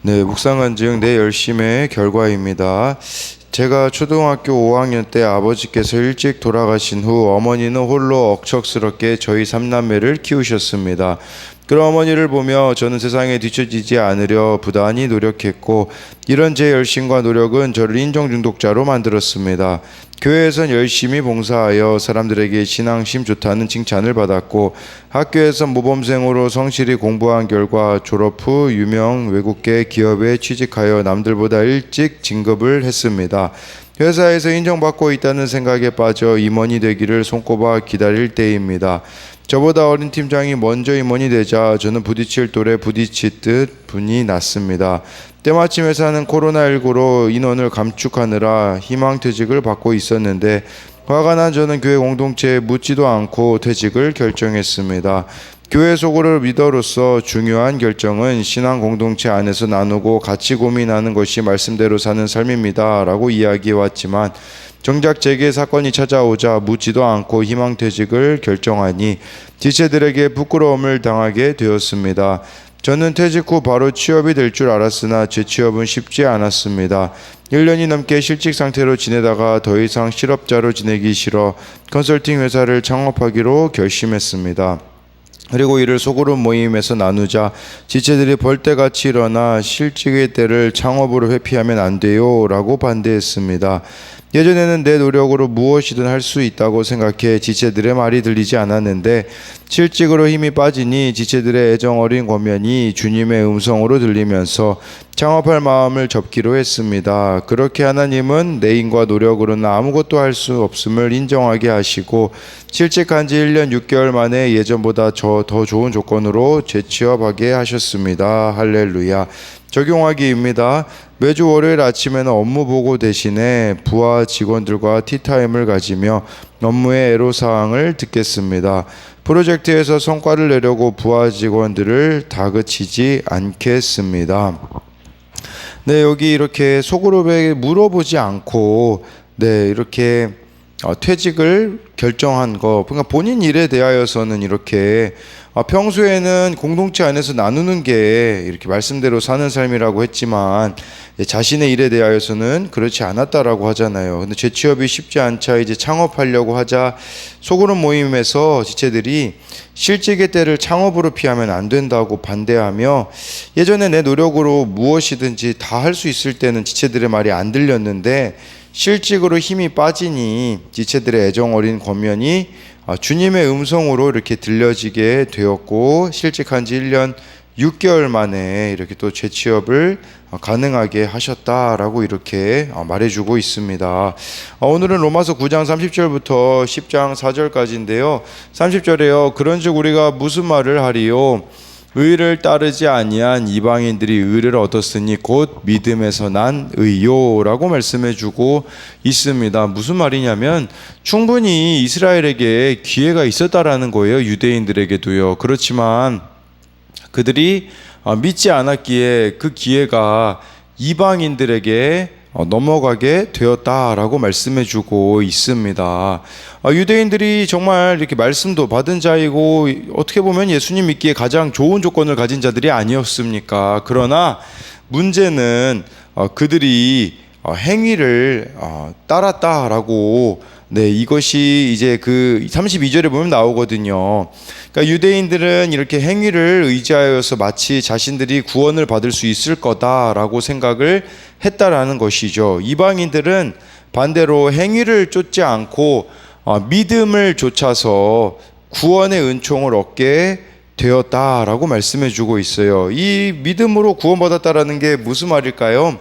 네, 묵상한 즉 내 열심의 결과입니다. 제가 초등학교 5학년 때 아버지께서 일찍 돌아가신 후 어머니는 홀로 억척스럽게 저희 삼남매를 키우셨습니다. 그런 어머니를 보며 저는 세상에 뒤처지지 않으려 부단히 노력했고, 이런 제 열심과 노력은 저를 인정 중독자로 만들었습니다. 교회에선 열심히 봉사하여 사람들에게 신앙심 좋다는 칭찬을 받았고, 학교에서 모범생으로 성실히 공부한 결과 졸업 후 유명 외국계 기업에 취직하여 남들보다 일찍 진급을 했습니다. 회사에서 인정받고 있다는 생각에 빠져 임원이 되기를 손꼽아 기다릴 때입니다. 저보다 어린 팀장이 먼저 임원이 되자 저는 부딪힐 돌에 부딪히듯 분이 났습니다. 때마침 회사는 코로나19로 인원을 감축하느라 희망퇴직을 받고 있었는데, 화가 난 저는 교회 공동체에 묻지도 않고 퇴직을 결정했습니다. 교회 속으로 리더로서 중요한 결정은 신앙 공동체 안에서 나누고 같이 고민하는 것이 말씀대로 사는 삶입니다 라고 이야기해왔지만, 정작 제게 사건이 찾아오자 묻지도 않고 희망퇴직을 결정하니 지체들에게 부끄러움을 당하게 되었습니다. 저는 퇴직 후 바로 취업이 될 줄 알았으나 재취업은 쉽지 않았습니다. 1년이 넘게 실직 상태로 지내다가 더 이상 실업자로 지내기 싫어 컨설팅 회사를 창업하기로 결심했습니다. 그리고 이를 소그룹 모임에서 나누자 지체들이 벌떼같이 일어나 실직의 때를 창업으로 회피하면 안 돼요 라고 반대했습니다. 예전에는 내 노력으로 무엇이든 할 수 있다고 생각해 지체들의 말이 들리지 않았는데, 실직으로 힘이 빠지니 지체들의 애정 어린 권면이 주님의 음성으로 들리면서 창업할 마음을 접기로 했습니다. 그렇게 하나님은 내 힘과 노력으로는 아무것도 할 수 없음을 인정하게 하시고, 실직한 지 1년 6개월 만에 예전보다 더 좋은 조건으로 재취업하게 하셨습니다. 할렐루야. 적용하기입니다. 매주 월요일 아침에는 업무 보고 대신에 부하 직원들과 티타임을 가지며 업무의 애로사항을 듣겠습니다. 프로젝트에서 성과를 내려고 부하 직원들을 다그치지 않겠습니다. 네, 여기 이렇게 소그룹에 물어보지 않고 이렇게 퇴직을 결정한 거, 그러니까 본인 일에 대하여서는 이렇게 평소에는 공동체 안에서 나누는 게 이렇게 말씀대로 사는 삶이라고 했지만, 자신의 일에 대하여서는 그렇지 않았다라고 하잖아요. 근데 재취업이 쉽지 않자 이제 창업하려고 하자 소그룹 모임에서 지체들이 실직의 때를 창업으로 피하면 안 된다고 반대하며, 예전에 내 노력으로 무엇이든지 다 할 수 있을 때는 지체들의 말이 안 들렸는데, 실직으로 힘이 빠지니 지체들의 애정 어린 권면이 주님의 음성으로 이렇게 들려지게 되었고, 실직한 지 1년 6개월 만에 이렇게 또 재취업을 가능하게 하셨다라고 이렇게 말해주고 있습니다. 오늘은 로마서 9장 30절부터 10장 4절까지인데요. 30절에요. 그런즉 우리가 무슨 말을 하리요? 의를 따르지 아니한 이방인들이 의를 얻었으니 곧 믿음에서 난 의요 라고 말씀해주고 있습니다. 무슨 말이냐면 충분히 이스라엘에게 기회가 있었다라는 거예요. 유대인들에게도요. 그렇지만 그들이 믿지 않았기에 그 기회가 이방인들에게 넘어가게 되었다라고 말씀해주고 있습니다. 유대인들이 정말 이렇게 말씀도 받은 자이고 어떻게 보면 예수님 믿기에 가장 좋은 조건을 가진 자들이 아니었습니까? 그러나 문제는 그들이 행위를 따랐다라고, 이것이 이제 그 32절에 보면 나오거든요. 그러니까 유대인들은 이렇게 행위를 의지하여서 마치 자신들이 구원을 받을 수 있을 거다라고 생각을 했다라는 것이죠. 이방인들은 반대로 행위를 쫓지 않고 믿음을 쫓아서 구원의 은총을 얻게 되었다라고 말씀해 주고 있어요. 이 믿음으로 구원받았다라는 게 무슨 말일까요?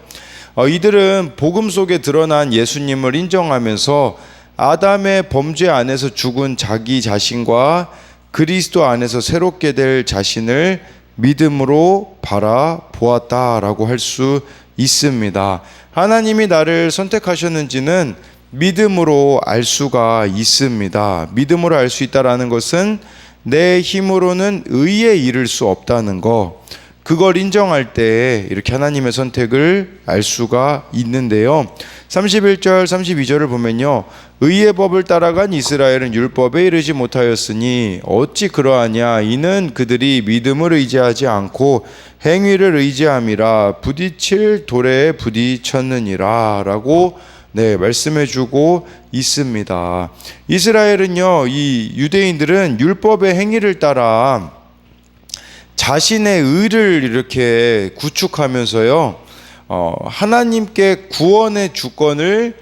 이들은 복음 속에 드러난 예수님을 인정하면서 아담의 범죄 안에서 죽은 자기 자신과 그리스도 안에서 새롭게 될 자신을 믿음으로 바라보았다라고 할 수 있습니다. 하나님이 나를 선택하셨는지는 믿음으로 알 수가 있습니다. 믿음으로 알 수 있다라는 것은 내 힘으로는 의에 이를 수 없다는 거, 그걸 인정할 때 이렇게 하나님의 선택을 알 수가 있는데요. 31절 32절을 보면요, 의의 법을 따라간 이스라엘은 율법에 이르지 못하였으니 어찌 그러하냐. 이는 그들이 믿음을 의지하지 않고 행위를 의지함이라 부딪힐 돌에 부딪혔느니라 라고 말씀해주고 있습니다. 이스라엘은요, 이 유대인들은 율법의 행위를 따라 자신의 의를 이렇게 구축하면서요, 하나님께 구원의 주권을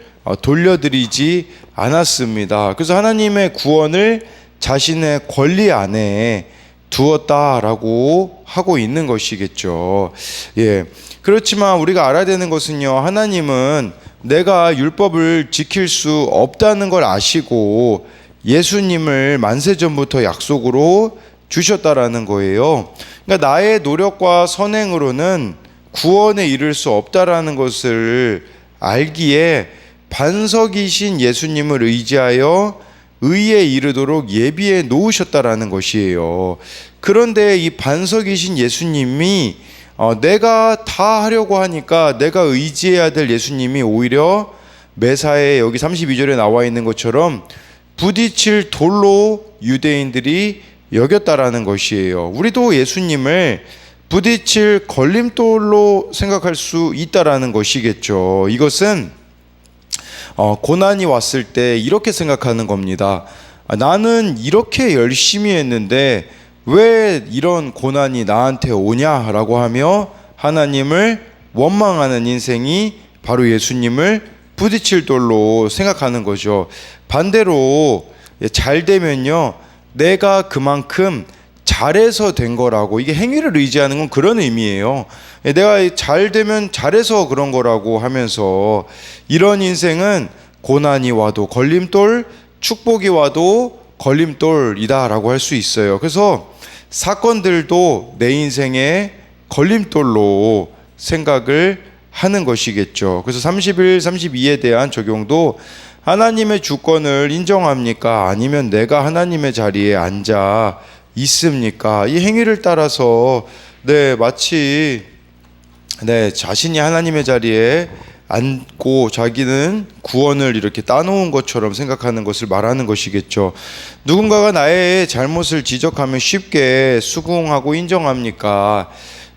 돌려드리지 않았습니다. 그래서 하나님의 구원을 자신의 권리 안에 두었다라고 하고 있는 것이겠죠. 그렇지만 우리가 알아야 되는 것은요, 하나님은 내가 율법을 지킬 수 없다는 걸 아시고 예수님을 만세전부터 약속으로 주셨다라는 거예요. 그러니까 나의 노력과 선행으로는 구원에 이를 수 없다라는 것을 알기에 반석이신 예수님을 의지하여 의에 이르도록 예비해 놓으셨다라는 것이에요. 그런데 이 반석이신 예수님이 내가 다 하려고 하니까 내가 의지해야 될 예수님이 오히려 매사에 여기 32절에 나와 있는 것처럼 부딪힐 돌로 유대인들이 여겼다라는 것이에요. 우리도 예수님을 부딪힐 걸림돌로 생각할 수 있다라는 것이겠죠. 이것은 고난이 왔을 때 이렇게 생각하는 겁니다. 나는 이렇게 열심히 했는데 왜 이런 고난이 나한테 오냐라고 하며 하나님을 원망하는 인생이 바로 예수님을 부딪힐 돌로 생각하는 거죠. 반대로 잘 되면요, 내가 그만큼 잘해서 된 거라고, 이게 행위를 의지하는 건 그런 의미예요. 내가 잘 되면 잘해서 그런 거라고 하면서 이런 인생은 고난이 와도 걸림돌, 축복이 와도 걸림돌이다라고 할 수 있어요. 그래서 사건들도 내 인생의 걸림돌로 생각을 하는 것이겠죠. 그래서 31, 32에 대한 적용도 하나님의 주권을 인정합니까? 아니면 내가 하나님의 자리에 앉아 있습니까? 이 행위를 따라서 마치 자신이 하나님의 자리에 앉고 자기는 구원을 이렇게 따놓은 것처럼 생각하는 것을 말하는 것이겠죠. 누군가가 나의 잘못을 지적하면 쉽게 수긍하고 인정합니까?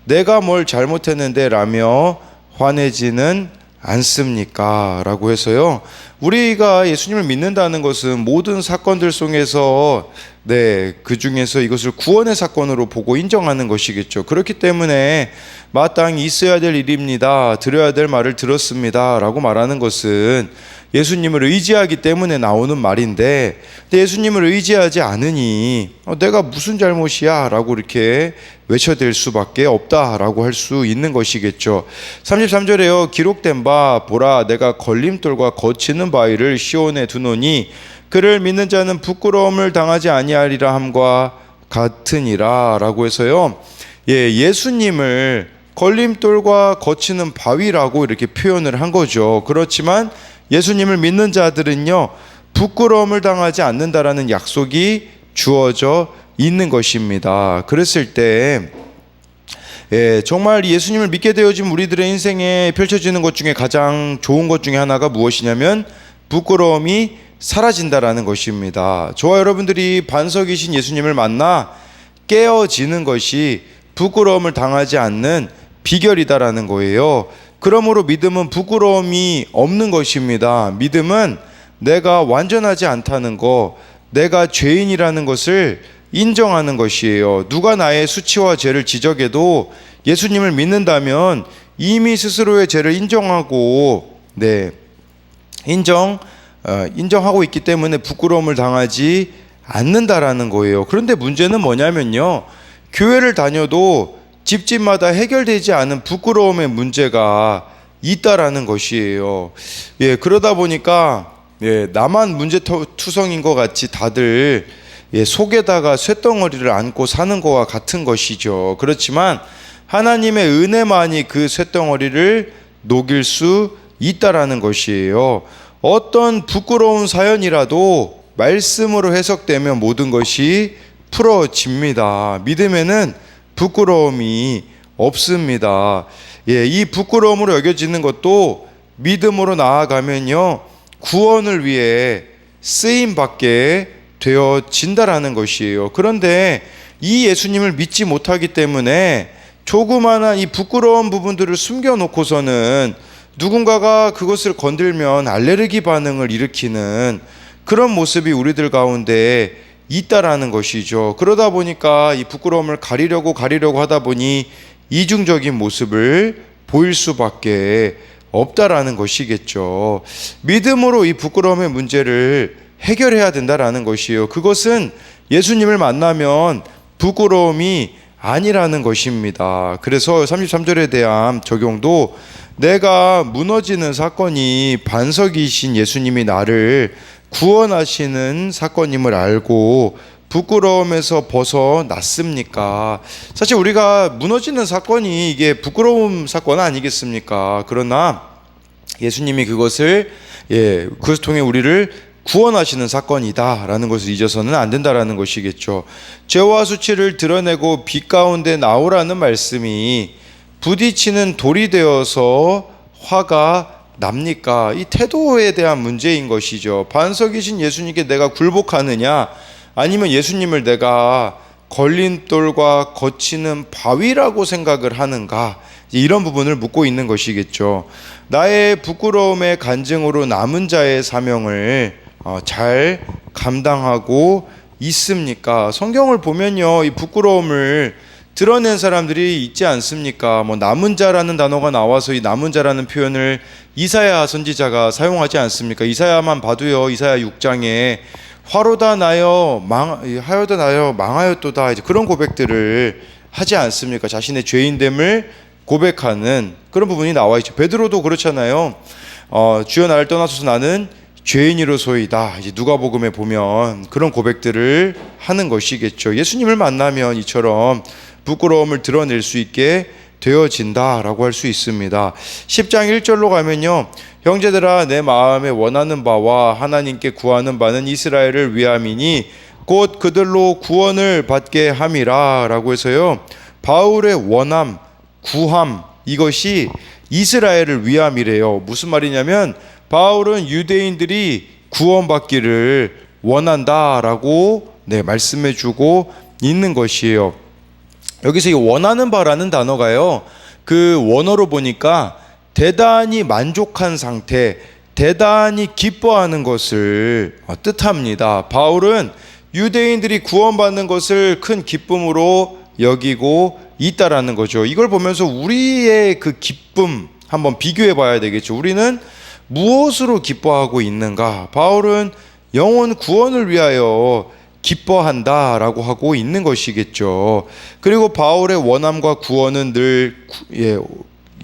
내가 뭘 잘못했는데 라며 화내지는 않습니까? 라고 해서요, 우리가 예수님을 믿는다는 것은 모든 사건들 속에서 그 중에서 이것을 구원의 사건으로 보고 인정하는 것이겠죠. 그렇기 때문에 마땅히 있어야 될 일입니다, 들어야 될 말을 들었습니다 라고 말하는 것은 예수님을 의지하기 때문에 나오는 말인데, 예수님을 의지하지 않으니 내가 무슨 잘못이야 라고 이렇게 외쳐댈 수밖에 없다라고 할 수 있는 것이겠죠. 33절에요, 기록된 바 보라 내가 걸림돌과 거치는 바위를 시온에 두노니 그를 믿는 자는 부끄러움을 당하지 아니하리라 함과 같으니라 라고 해서요, 예수님을 걸림돌과 거치는 바위라고 이렇게 표현을 한 거죠. 그렇지만 예수님을 믿는 자들은요, 부끄러움을 당하지 않는다라는 약속이 주어져 있는 것입니다. 그랬을 때 정말 예수님을 믿게 되어진 우리들의 인생에 펼쳐지는 것 중에 가장 좋은 것 중에 하나가 무엇이냐면 부끄러움이 사라진다라는 것입니다. 저와 여러분들이 반석이신 예수님을 만나 깨어지는 것이 부끄러움을 당하지 않는 비결이다라는 거예요. 그러므로 믿음은 부끄러움이 없는 것입니다. 믿음은 내가 완전하지 않다는 거, 내가 죄인이라는 것을 인정하는 것이에요. 누가 나의 수치와 죄를 지적해도 예수님을 믿는다면 이미 스스로의 죄를 인정하고 인정하고 있기 때문에 부끄러움을 당하지 않는다라는 거예요. 그런데 문제는 뭐냐면요, 교회를 다녀도 집집마다 해결되지 않은 부끄러움의 문제가 있다라는 것이에요. 그러다 보니까 나만 문제투성인 것 같이 다들 속에다가 쇳덩어리를 안고 사는 것과 같은 것이죠. 그렇지만 하나님의 은혜만이 그 쇳덩어리를 녹일 수 있다라는 것이에요. 어떤 부끄러운 사연이라도 말씀으로 해석되면 모든 것이 풀어집니다. 믿음에는 부끄러움이 없습니다. 이 부끄러움으로 여겨지는 것도 믿음으로 나아가면요, 구원을 위해 쓰임 받게 되어진다라는 것이에요. 그런데 이 예수님을 믿지 못하기 때문에 조그마한 이 부끄러운 부분들을 숨겨놓고서는 누군가가 그것을 건들면 알레르기 반응을 일으키는 그런 모습이 우리들 가운데 있다라는 것이죠. 그러다 보니까 이 부끄러움을 가리려고 하다 보니 이중적인 모습을 보일 수밖에 없다라는 것이겠죠. 믿음으로 이 부끄러움의 문제를 해결해야 된다라는 것이에요. 그것은 예수님을 만나면 부끄러움이 아니라는 것입니다. 그래서 33절에 대한 적용도 내가 무너지는 사건이 반석이신 예수님이 나를 구원하시는 사건임을 알고 부끄러움에서 벗어났습니까? 사실 우리가 무너지는 사건이 이게 부끄러움 사건 아니겠습니까? 그러나 예수님이 그것을 그것을 통해 우리를 구원하시는 사건이다라는 것을 잊어서는 안 된다라는 것이겠죠. 죄와 수치를 드러내고 빛 가운데 나오라는 말씀이 부딪히는 돌이 되어서 화가 납니까? 이 태도에 대한 문제인 것이죠. 반석이신 예수님께 내가 굴복하느냐, 아니면 예수님을 내가 걸림돌과 거치는 바위라고 생각을 하는가, 이런 부분을 묻고 있는 것이겠죠. 나의 부끄러움의 간증으로 남은 자의 사명을 잘 감당하고 있습니까? 성경을 보면요, 이 부끄러움을 드러낸 사람들이 있지 않습니까? 남은 자라는 단어가 나와서 이 남은 자라는 표현을 이사야 선지자가 사용하지 않습니까? 이사야만 봐도요, 이사야 6장에 화로다 나여 하여다 나여 망하였도다, 이제 그런 고백들을 하지 않습니까? 자신의 죄인됨을 고백하는 그런 부분이 나와 있죠. 베드로도 그렇잖아요. 주여 나를 떠나소서 나는 죄인이로소이다. 이제 누가복음에 보면 그런 고백들을 하는 것이겠죠. 예수님을 만나면 이처럼 부끄러움을 드러낼 수 있게 되어진다라고 할 수 있습니다. 10장 1절로 가면요, 형제들아 내 마음에 원하는 바와 하나님께 구하는 바는 이스라엘을 위함이니 곧 그들로 구원을 받게 함이라 라고 해서요, 바울의 원함, 구함, 이것이 이스라엘을 위함이래요. 무슨 말이냐면 바울은 유대인들이 구원받기를 원한다라고 말씀해주고 있는 것이에요. 여기서 이 원하는 바라는 단어가요, 그 원어로 보니까 대단히 만족한 상태, 대단히 기뻐하는 것을 뜻합니다. 바울은 유대인들이 구원받는 것을 큰 기쁨으로 여기고 있다라는 거죠. 이걸 보면서 우리의 그 기쁨 한번 비교해 봐야 되겠죠. 우리는 무엇으로 기뻐하고 있는가? 바울은 영혼 구원을 위하여 기뻐한다라고 하고 있는 것이겠죠. 그리고 바울의 원함과 구원은 늘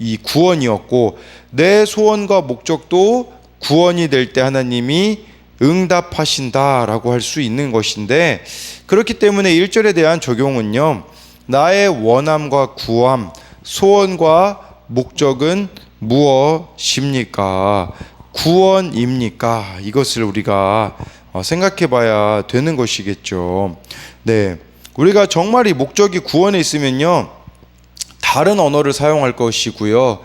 이 구원이었고, 내 소원과 목적도 구원이 될 때 하나님이 응답하신다라고 할 수 있는 것인데, 그렇기 때문에 1절에 대한 적용은요, 나의 원함과 구함, 소원과 목적은 무엇입니까? 구원입니까? 이것을 우리가 생각해 봐야 되는 것이겠죠. 우리가 정말 이 목적이 구원에 있으면요, 다른 언어를 사용할 것이고요,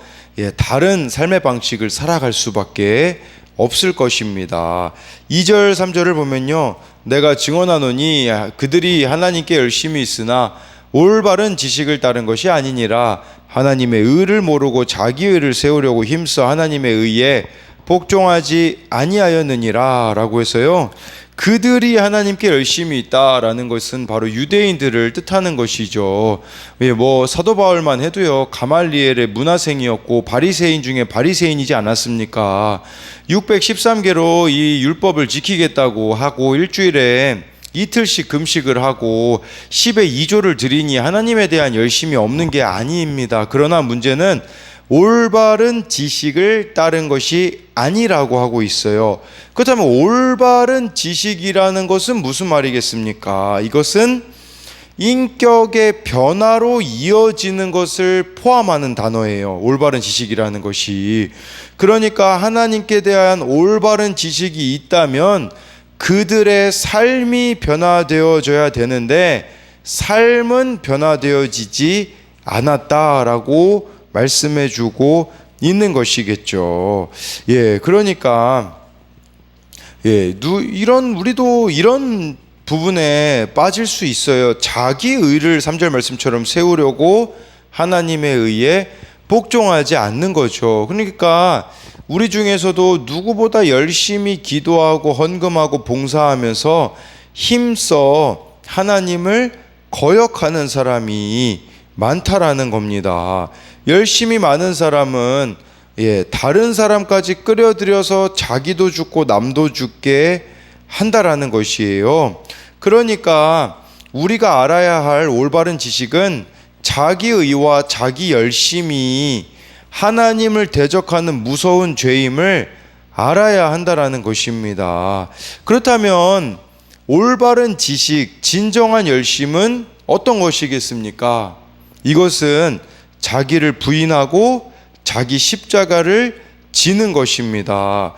다른 삶의 방식을 살아갈 수밖에 없을 것입니다. 2절 3절을 보면요, 내가 증언하노니 그들이 하나님께 열심히 있으나 올바른 지식을 따른 것이 아니니라. 하나님의 의를 모르고 자기 의를 세우려고 힘써 하나님의 의에 복종하지 아니하였느니라 라고 해서요, 그들이 하나님께 열심히 있다라는 것은 바로 유대인들을 뜻하는 것이죠. 사도 바울만 해도요, 가말리엘의 문화생이었고 바리새인 중에 바리새인이지 않았습니까? 613개로 이 율법을 지키겠다고 하고 일주일에 이틀씩 금식을 하고 10의 2조를 드리니 하나님에 대한 열심이 없는 게 아닙니다. 그러나 문제는 올바른 지식을 따른 것이 아니라고 하고 있어요. 그렇다면 올바른 지식이라는 것은 무슨 말이겠습니까? 이것은 인격의 변화로 이어지는 것을 포함하는 단어예요. 올바른 지식이라는 것이. 그러니까 하나님께 대한 올바른 지식이 있다면 그들의 삶이 변화되어져야 되는데 삶은 변화되어지지 않았다라고 말씀해 주고 있는 것이겠죠. 그러니까 우리도 이런 부분에 빠질 수 있어요. 자기 의를 3절 말씀처럼 세우려고 하나님에 의해 복종하지 않는 거죠. 그러니까 우리 중에서도 누구보다 열심히 기도하고 헌금하고 봉사하면서 힘써 하나님을 거역하는 사람이 많다라는 겁니다. 열심히 많은 사람은 다른 사람까지 끌어들여서 자기도 죽고 남도 죽게 한다라는 것이에요. 그러니까 우리가 알아야 할 올바른 지식은 자기 의와 자기 열심이 하나님을 대적하는 무서운 죄임을 알아야 한다라는 것입니다. 그렇다면 올바른 지식, 진정한 열심은 어떤 것이겠습니까? 이것은 자기를 부인하고 자기 십자가를 지는 것입니다.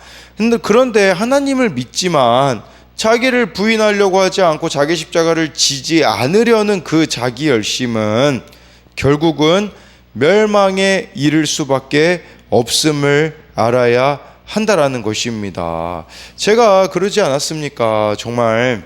그런데 하나님을 믿지만 자기를 부인하려고 하지 않고 자기 십자가를 지지 않으려는 그 자기 열심은 결국은 멸망에 이를 수밖에 없음을 알아야 한다라는 것입니다. 제가 그러지 않았습니까? 정말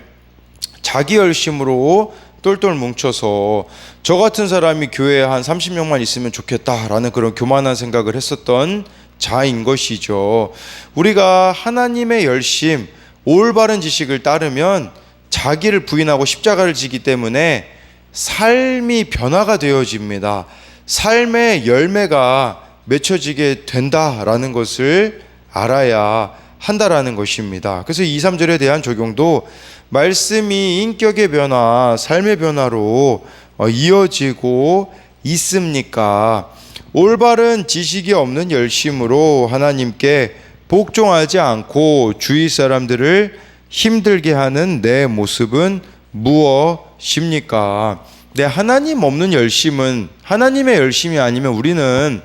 자기 열심으로 똘똘 뭉쳐서 저 같은 사람이 교회에 한 30명만 있으면 좋겠다라는 그런 교만한 생각을 했었던 자인 것이죠. 우리가 하나님의 열심, 올바른 지식을 따르면 자기를 부인하고 십자가를 지기 때문에 삶이 변화가 되어집니다. 삶의 열매가 맺혀지게 된다라는 것을 알아야 한다라는 것입니다. 그래서 2, 3절에 대한 적용도 말씀이 인격의 변화, 삶의 변화로 이어지고 있습니까? 올바른 지식이 없는 열심으로 하나님께 복종하지 않고 주위 사람들을 힘들게 하는 내 모습은 무엇입니까? 내 하나님 없는 열심은 하나님의 열심이 아니면 우리는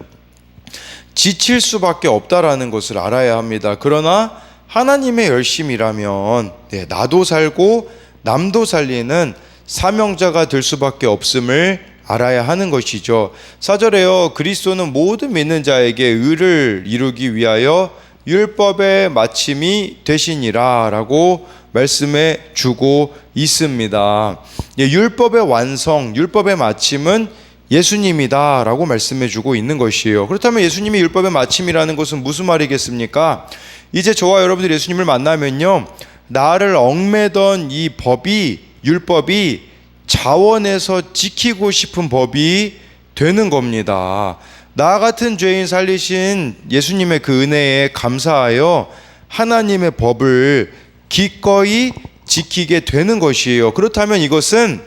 지칠 수밖에 없다라는 것을 알아야 합니다. 그러나 하나님의 열심이라면 나도 살고 남도 살리는 사명자가 될 수밖에 없음을 알아야 하는 것이죠. 4절에요. 그리스도는 모든 믿는 자에게 의를 이루기 위하여 율법의 마침이 되시니라 라고 말씀해 주고 있습니다. 율법의 완성, 율법의 마침은 예수님이다 라고 말씀해 주고 있는 것이에요. 그렇다면 예수님이 율법의 마침이라는 것은 무슨 말이겠습니까? 이제 저와 여러분들이 예수님을 만나면요, 나를 얽매던 이 법이, 율법이 자원해서 지키고 싶은 법이 되는 겁니다. 나 같은 죄인 살리신 예수님의 그 은혜에 감사하여 하나님의 법을 기꺼이 지키게 되는 것이에요. 그렇다면 이것은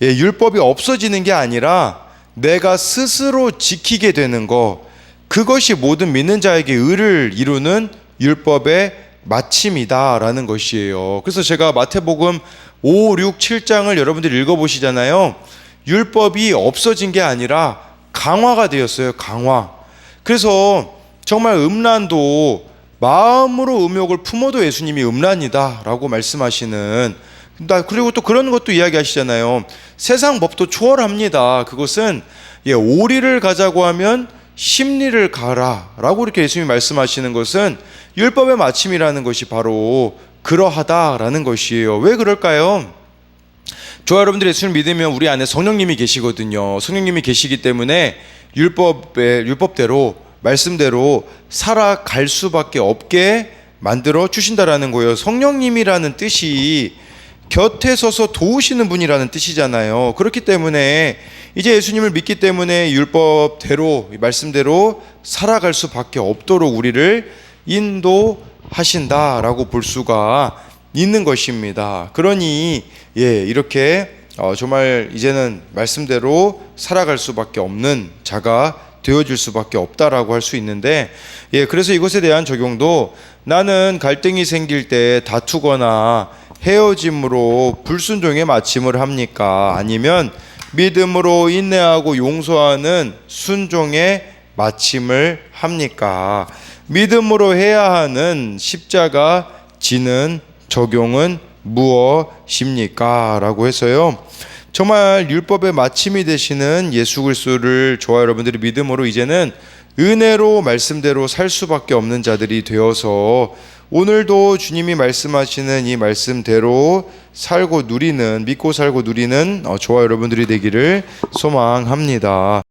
율법이 없어지는 게 아니라 내가 스스로 지키게 되는 것, 그것이 모든 믿는 자에게 의를 이루는 율법의 마침이다라는 것이에요. 그래서 제가 마태복음 5, 6, 7장을 여러분들이 읽어보시잖아요. 율법이 없어진 게 아니라 강화가 되었어요. 강화. 그래서 정말 음란도 마음으로 음욕을 품어도 예수님이 음란이다 라고 말씀하시는, 그리고 또 그런 것도 이야기하시잖아요. 세상 법도 초월합니다. 그것은 오리를 가자고 하면 심리를 가라 라고 이렇게 예수님이 말씀하시는 것은 율법의 마침이라는 것이 바로 그러하다라는 것이에요. 왜 그럴까요? 저와 여러분들이 예수를 믿으면 우리 안에 성령님이 계시거든요. 성령님이 계시기 때문에 율법대로, 말씀대로 살아갈 수밖에 없게 만들어 주신다라는 거예요. 성령님이라는 뜻이 곁에 서서 도우시는 분이라는 뜻이잖아요. 그렇기 때문에 이제 예수님을 믿기 때문에 율법대로, 말씀대로 살아갈 수밖에 없도록 우리를 인도하신다라고 볼 수가 있는 것입니다. 그러니 이렇게 정말 이제는 말씀대로 살아갈 수밖에 없는 자가 되어질 수밖에 없다라고 할 수 있는데, 그래서 이것에 대한 적용도 나는 갈등이 생길 때 다투거나 헤어짐으로 불순종의 마침을 합니까? 아니면 믿음으로 인내하고 용서하는 순종의 마침을 합니까? 믿음으로 해야 하는 십자가 지는 적용은 무엇입니까? 라고 해서요, 정말 율법의 마침이 되시는 예수 그리스도를 저와 여러분들이 믿음으로 이제는 은혜로 말씀대로 살 수밖에 없는 자들이 되어서 오늘도 주님이 말씀하시는 이 말씀대로 살고 누리는, 믿고 살고 누리는 저와 여러분들이 되기를 소망합니다.